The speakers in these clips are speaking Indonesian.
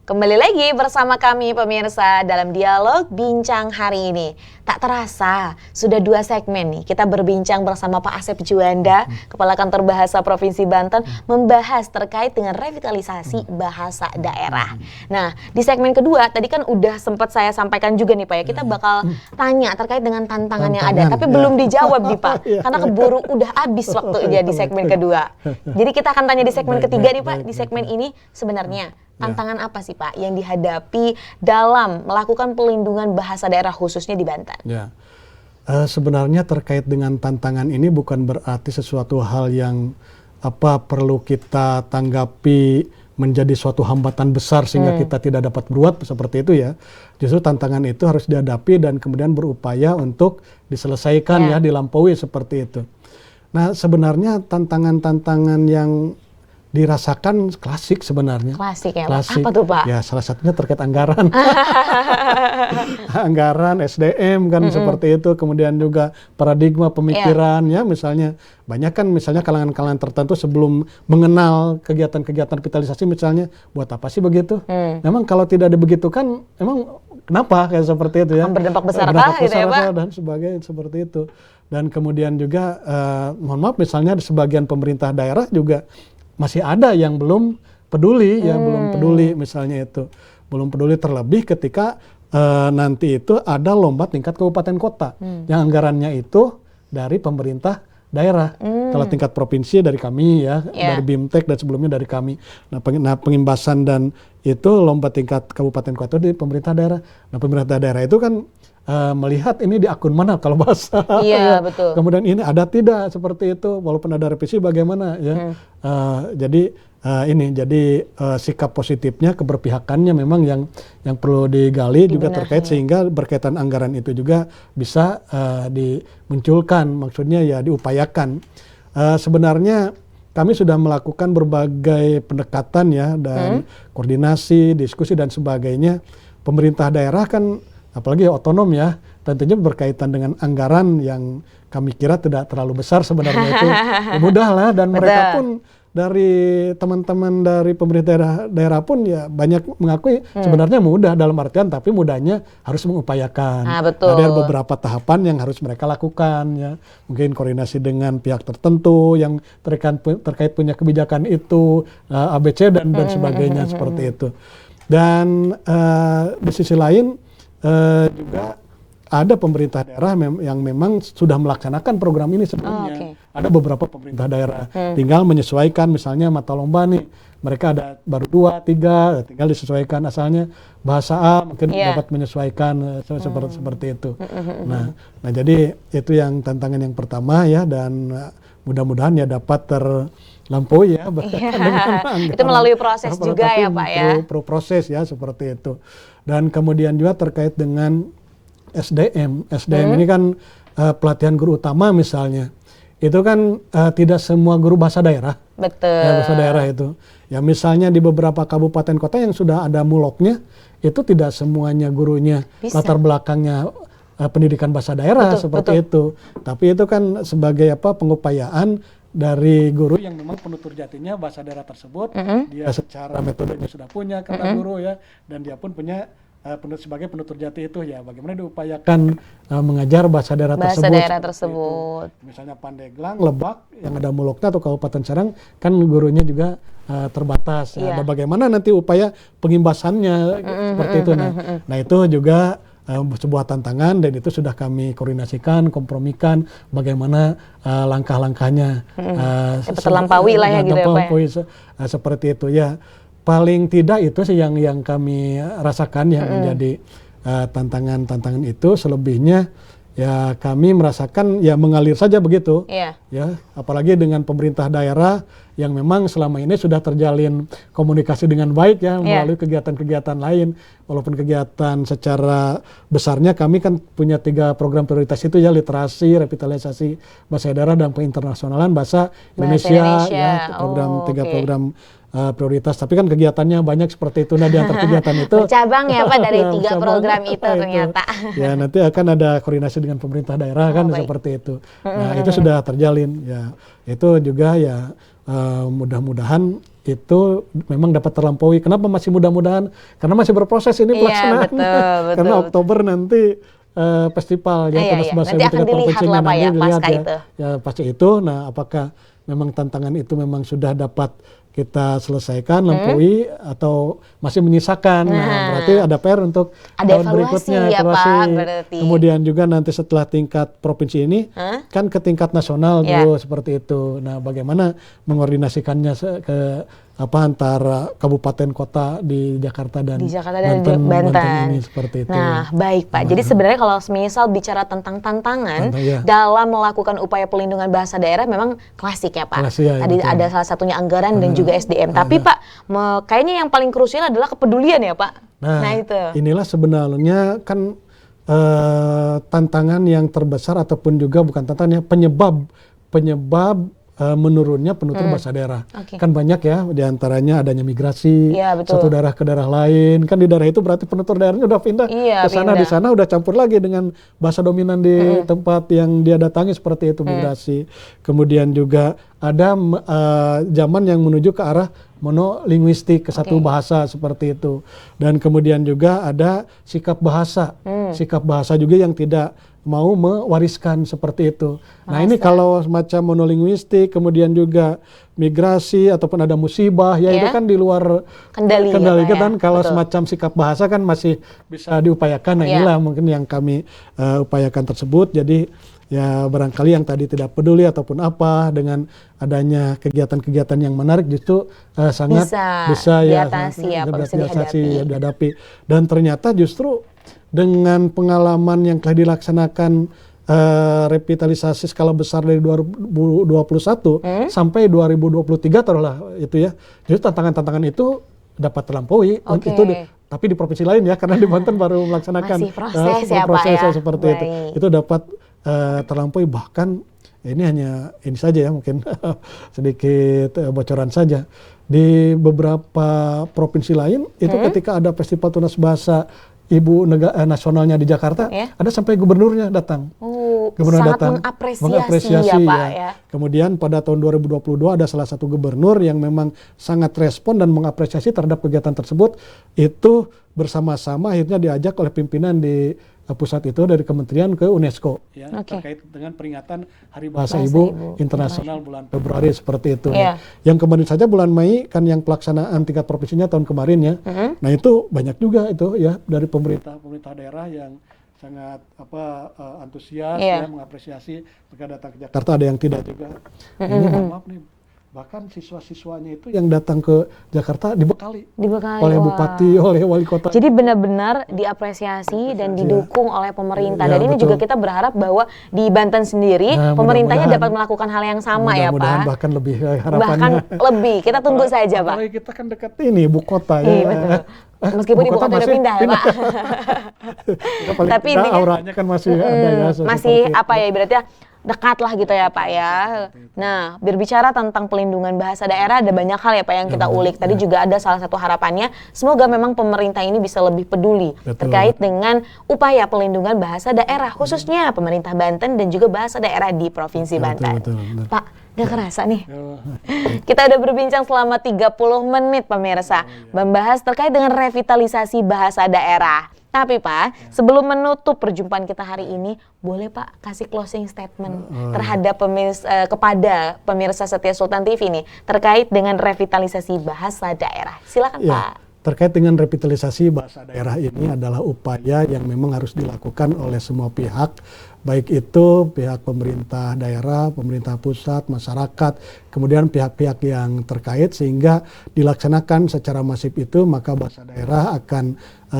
Kembali lagi bersama kami pemirsa dalam dialog bincang hari ini. Tak terasa sudah 2 segmen nih kita berbincang bersama Pak Asep Juanda, Kepala Kantor Bahasa Provinsi Banten, membahas terkait dengan revitalisasi bahasa daerah. Nah, di segmen kedua tadi kan udah sempat saya sampaikan juga nih Pak ya, kita bakal tanya terkait dengan tantangan yang ada, tapi belum dijawab nih Pak, karena keburu udah habis waktunya di segmen kedua. Jadi kita akan tanya di segmen ketiga nih Pak, di segmen ini sebenarnya tantangan apa sih Pak yang dihadapi dalam melakukan pelindungan bahasa daerah khususnya di Banten? Ya, sebenarnya terkait dengan tantangan ini bukan berarti sesuatu hal yang perlu kita tanggapi menjadi suatu hambatan besar sehingga kita tidak dapat berbuat seperti itu ya. Justru tantangan itu harus dihadapi dan kemudian berupaya untuk diselesaikan ya dilampaui seperti itu. Nah sebenarnya tantangan-tantangan yang dirasakan klasik sebenarnya. Klasik ya, klasik. Apa tuh Pak? Ya salah satunya terkait anggaran. Anggaran, SDM kan seperti itu, kemudian juga paradigma pemikiran ya misalnya. Banyak kan misalnya kalangan-kalangan tertentu sebelum mengenal kegiatan-kegiatan revitalisasi misalnya, buat apa sih begitu? Memang kalau tidak dibegitukan, emang kenapa kayak seperti itu ya? Berdampak besar kah gitu ya Pak? Dan sebagainya seperti itu. Dan kemudian juga, mohon maaf misalnya di sebagian pemerintah daerah juga masih ada yang belum peduli ya, belum peduli misalnya itu. Belum peduli terlebih ketika nanti itu ada lomba tingkat kabupaten kota yang anggarannya itu dari pemerintah daerah. Kalau tingkat provinsi dari kami ya, dari BIMTEK dan sebelumnya dari kami. Nah, pengimbasan dan itu lomba tingkat kabupaten kota di pemerintah daerah. Nah, pemerintah daerah itu kan melihat ini di akun mana kalau bahasa. Iya, betul. Kemudian ini ada tidak seperti itu, walaupun ada revisi bagaimana ya. Jadi sikap positifnya, keberpihakannya memang yang perlu digali juga terkait sehingga berkaitan anggaran itu juga bisa dimunculkan, maksudnya ya diupayakan. Sebenarnya kami sudah melakukan berbagai pendekatan ya dan koordinasi, diskusi dan sebagainya. Pemerintah daerah kan apalagi otonom ya, tentunya berkaitan dengan anggaran yang kami kira tidak terlalu besar sebenarnya itu ya mudah lah, dan mereka pun dari teman-teman dari pemerintah daerah pun ya banyak mengakui sebenarnya mudah dalam artian, tapi mudahnya harus mengupayakan. Betul. Ada beberapa tahapan yang harus mereka lakukan ya, mungkin koordinasi dengan pihak tertentu yang terkait punya kebijakan itu, ABC dan sebagainya seperti itu. Dan di sisi lain juga ada pemerintah daerah yang memang sudah melaksanakan program ini sebelumnya. Ada beberapa pemerintah daerah tinggal menyesuaikan misalnya mata lomba nih, mereka ada baru 2, 3, tinggal disesuaikan asalnya bahasa A mungkin dapat menyesuaikan seperti itu. Nah jadi itu yang tantangan yang pertama ya, dan mudah-mudahan ya dapat terlampaui ya. Itu melalui proses juga ya Pak ya. Proses ya seperti itu. Dan kemudian juga terkait dengan SDM ini kan pelatihan guru utama misalnya. Itu kan tidak semua guru bahasa daerah. Betul. Ya, bahasa daerah itu. Ya misalnya di beberapa kabupaten kota yang sudah ada muloknya, itu tidak semuanya gurunya latar belakangnya pendidikan bahasa daerah seperti itu. Tapi itu kan sebagai pengupayaan dari guru yang memang penutur jatinya bahasa daerah tersebut, dia secara metodenya sudah punya kata guru ya, dan dia pun punya sebagai penutur jati itu ya bagaimana diupayakan mengajar bahasa daerah tersebut. Misalnya Pandeglang, Lebak yang ada muloknya atau Kabupaten Serang kan gurunya juga terbatas. Ada bagaimana nanti upaya pengimbasannya seperti itu. Nah itu juga sebuah tantangan, dan itu sudah kami koordinasikan, kompromikan bagaimana langkah-langkahnya terlampaui lah ya gitu ya Pak ya. Seperti itu ya. Paling tidak itu sih yang kami rasakan yang menjadi tantangan itu. Selebihnya ya kami merasakan ya mengalir saja begitu. Ya, apalagi dengan pemerintah daerah yang memang selama ini sudah terjalin komunikasi dengan baik ya melalui kegiatan-kegiatan lain. Walaupun kegiatan secara besarnya kami kan punya 3 program prioritas itu ya, literasi, revitalisasi bahasa daerah, dan penginternasyonalan bahasa Indonesia. Ya, program 3 program prioritas, tapi kan kegiatannya banyak seperti itu. Nah di antara kegiatan itu bercabang ya Pak dari 3 program itu ternyata. Ya nanti akan ada koordinasi dengan pemerintah daerah kan seperti itu. Nah itu sudah terjalin ya. Itu juga ya mudah-mudahan itu memang dapat terlampaui. Kenapa masih mudah-mudahan? Karena masih berproses ini pelaksanaan. Betul. Karena Oktober nanti festival ya Tunas Bahasa Nanti akan dilihat lah Pak ya pasca itu. Ya pasca itu. Nah, apakah memang tantangan itu memang sudah dapat kita selesaikan, lampaui atau masih menyisakan. Nah, berarti ada PR untuk ada tahun evaluasi berikutnya. ya Pak, berarti. Kemudian juga nanti setelah tingkat provinsi ini kan ke tingkat nasional dulu seperti itu. Nah, bagaimana mengordinasikannya ke antara kabupaten kota di Jakarta dan Banten ini seperti itu. Nah, baik Pak. Jadi sebenarnya kalau misal bicara tentang tantangan dalam melakukan upaya pelindungan bahasa daerah memang klasik ya Pak. Tadi ada salah satunya anggaran dan juga SDM. Tapi Pak, kayaknya yang paling krusial adalah kepedulian ya Pak. Nah itu. Inilah sebenarnya kan tantangan yang terbesar ataupun juga bukan tantangannya, penyebab menurunnya penutur bahasa daerah. Kan banyak ya, diantaranya adanya migrasi satu daerah ke daerah lain. Kan di daerah itu berarti penutur daerahnya udah pindah ke sana, di sana udah campur lagi dengan bahasa dominan di tempat yang dia datangi seperti itu, migrasi. Kemudian juga ada zaman yang menuju ke arah monolinguistik, ke satu bahasa seperti itu. Dan kemudian juga ada sikap bahasa juga yang tidak mau mewariskan seperti itu. Nah ini kalau semacam monolinguistik, kemudian juga migrasi ataupun ada musibah, ya itu kan di luar kendali kita kan. Kalau semacam sikap bahasa kan masih bisa diupayakan. Nah inilah mungkin yang kami upayakan tersebut. Jadi ya barangkali yang tadi tidak peduli ataupun apa, dengan adanya kegiatan-kegiatan yang menarik justru sangat bisa dihadapi. Dan ternyata justru dengan pengalaman yang telah dilaksanakan revitalisasi skala besar dari 2021 sampai 2023 taruhlah itu ya. Jadi tantangan-tantangan itu dapat terlampaui itu tapi di provinsi lain ya, karena di Banten baru melaksanakan proses seperti itu. Itu dapat terlampaui, bahkan ini hanya ini saja ya, mungkin sedikit bocoran saja. Di beberapa provinsi lain itu ketika ada festival tunas bahasa ibu nasionalnya di Jakarta, ada sampai gubernurnya datang. Gubernur datang mengapresiasi ya. Kemudian pada tahun 2022 ada salah satu gubernur yang memang sangat respon dan mengapresiasi terhadap kegiatan tersebut. Itu bersama-sama akhirnya diajak oleh pimpinan di pusat itu dari kementerian ke UNESCO ya, terkait dengan peringatan Hari Bahasa Ibu Internasional bulan Februari seperti itu. Yang kemarin saja bulan Mei kan yang pelaksanaan tingkat provinsinya tahun kemarin ya. Nah itu banyak juga itu ya dari pemerintah daerah yang sangat antusias ya, mengapresiasi mereka datang ke Jakarta. Ada yang tidak juga. Ini mohon maaf nih, bahkan siswa-siswanya itu yang datang ke Jakarta dibekali oleh bupati, oleh wali kota. Jadi benar-benar diapresiasi dan didukung oleh pemerintah. Dan ini juga kita berharap bahwa di Banten sendiri pemerintahnya dapat melakukan hal yang sama ya Pak. Bahkan lebih harapannya. Bahkan lebih, kita tunggu saja Pak. Apalagi kita kan dekat ini ibu kota ya. Betul. Meskipun ibu kota udah pindah ya Pak. Tapi auranya kan masih ada ya. Masih berarti dekat lah gitu ya Pak ya. Nah, berbicara tentang pelindungan bahasa daerah ada banyak hal ya Pak yang kita ulik. Tadi juga ada salah satu harapannya, semoga memang pemerintah ini bisa lebih peduli terkait dengan upaya pelindungan bahasa daerah, khususnya pemerintah Banten dan juga bahasa daerah di Provinsi Banten. Pak, gak kerasa nih. Kita udah berbincang selama 30 menit pemirsa, membahas terkait dengan revitalisasi bahasa daerah. Tapi Pak, sebelum menutup perjumpaan kita hari ini, boleh Pak kasih closing statement terhadap kepada pemirsa Setia Sultan TV nih terkait dengan revitalisasi bahasa daerah. Silakan Pak. Terkait dengan revitalisasi bahasa daerah ini adalah upaya yang memang harus dilakukan oleh semua pihak, baik itu pihak pemerintah daerah, pemerintah pusat, masyarakat, kemudian pihak-pihak yang terkait, sehingga dilaksanakan secara masif itu, maka bahasa daerah akan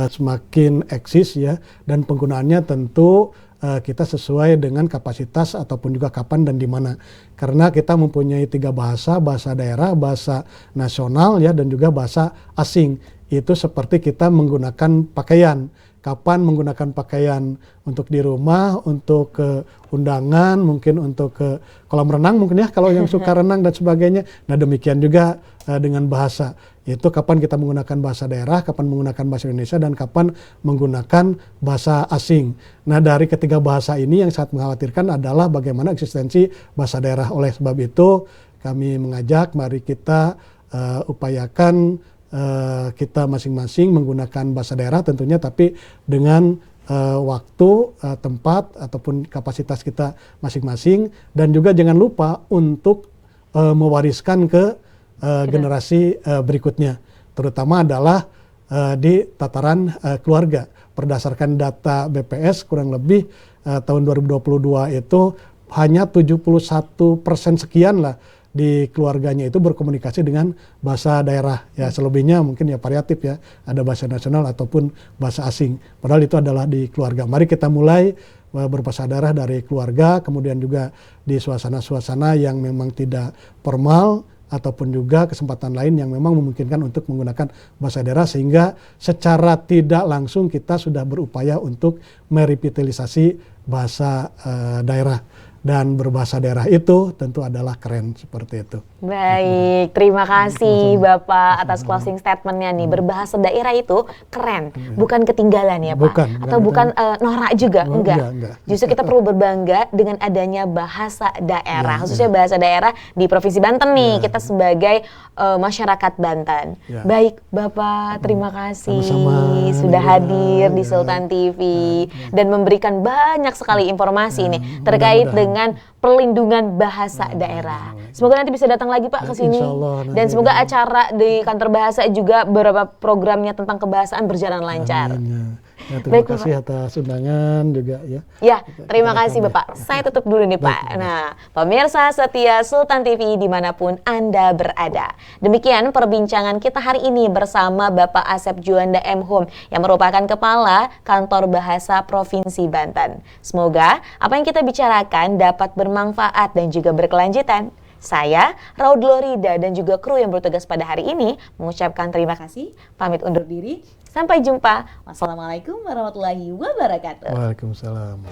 semakin eksis ya, dan penggunaannya tentu kita sesuai dengan kapasitas ataupun juga kapan dan di mana. Karena kita mempunyai 3 bahasa, bahasa daerah, bahasa nasional ya, dan juga bahasa asing. Itu seperti kita menggunakan pakaian. Kapan menggunakan pakaian untuk di rumah, untuk ke undangan, mungkin untuk ke kolam renang mungkin ya, kalau yang suka renang dan sebagainya. Nah demikian juga dengan bahasa. Itu kapan kita menggunakan bahasa daerah, kapan menggunakan bahasa Indonesia, dan kapan menggunakan bahasa asing. Nah dari ketiga bahasa ini yang sangat mengkhawatirkan adalah bagaimana eksistensi bahasa daerah. Oleh sebab itu kami mengajak mari kita upayakan kita masing-masing menggunakan bahasa daerah tentunya, tapi dengan waktu, tempat ataupun kapasitas kita masing-masing, dan juga jangan lupa untuk mewariskan ke generasi berikutnya, terutama adalah di tataran keluarga. Berdasarkan data BPS kurang lebih tahun 2022 itu hanya 71% sekian lah di keluarganya itu berkomunikasi dengan bahasa daerah. Ya selebihnya mungkin ya variatif ya, ada bahasa nasional ataupun bahasa asing. Padahal itu adalah di keluarga. Mari kita mulai berbahasa daerah dari keluarga, kemudian juga di suasana-suasana yang memang tidak formal, ataupun juga kesempatan lain yang memang memungkinkan untuk menggunakan bahasa daerah, sehingga secara tidak langsung kita sudah berupaya untuk merevitalisasi bahasa daerah. Dan berbahasa daerah itu tentu adalah keren, seperti itu. Baik, terima kasih Bapak atas closing statement-nya nih. Berbahasa daerah itu keren, bukan ketinggalan ya Pak? Atau bukan norak juga, enggak. Justru kita perlu berbangga dengan adanya bahasa daerah, khususnya bahasa daerah di Provinsi Banten nih, kita sebagai masyarakat Banten. Baik Bapak, terima kasih sudah hadir di Sultan TV dan memberikan banyak sekali informasi ini terkait dengan perlindungan bahasa daerah. Semoga nanti bisa datang lagi Pak ke sini. Dan semoga acara di kantor bahasa juga beberapa programnya tentang kebahasaan berjalan lancar. Ya, terima kasih atas undangan juga ya. Ya, terima kasih Bapak. Saya tutup dulu nih Pak. Nah, pemirsa setia Sultan TV dimanapun Anda berada. Demikian perbincangan kita hari ini bersama Bapak Asep Juanda M. Hum yang merupakan Kepala Kantor Bahasa Provinsi Banten. Semoga apa yang kita bicarakan dapat bermanfaat dan juga berkelanjutan. Saya, Raud Lorida, dan juga kru yang bertugas pada hari ini mengucapkan terima kasih, pamit undur diri. Sampai jumpa. Wassalamualaikum warahmatullahi wabarakatuh. Waalaikumsalam.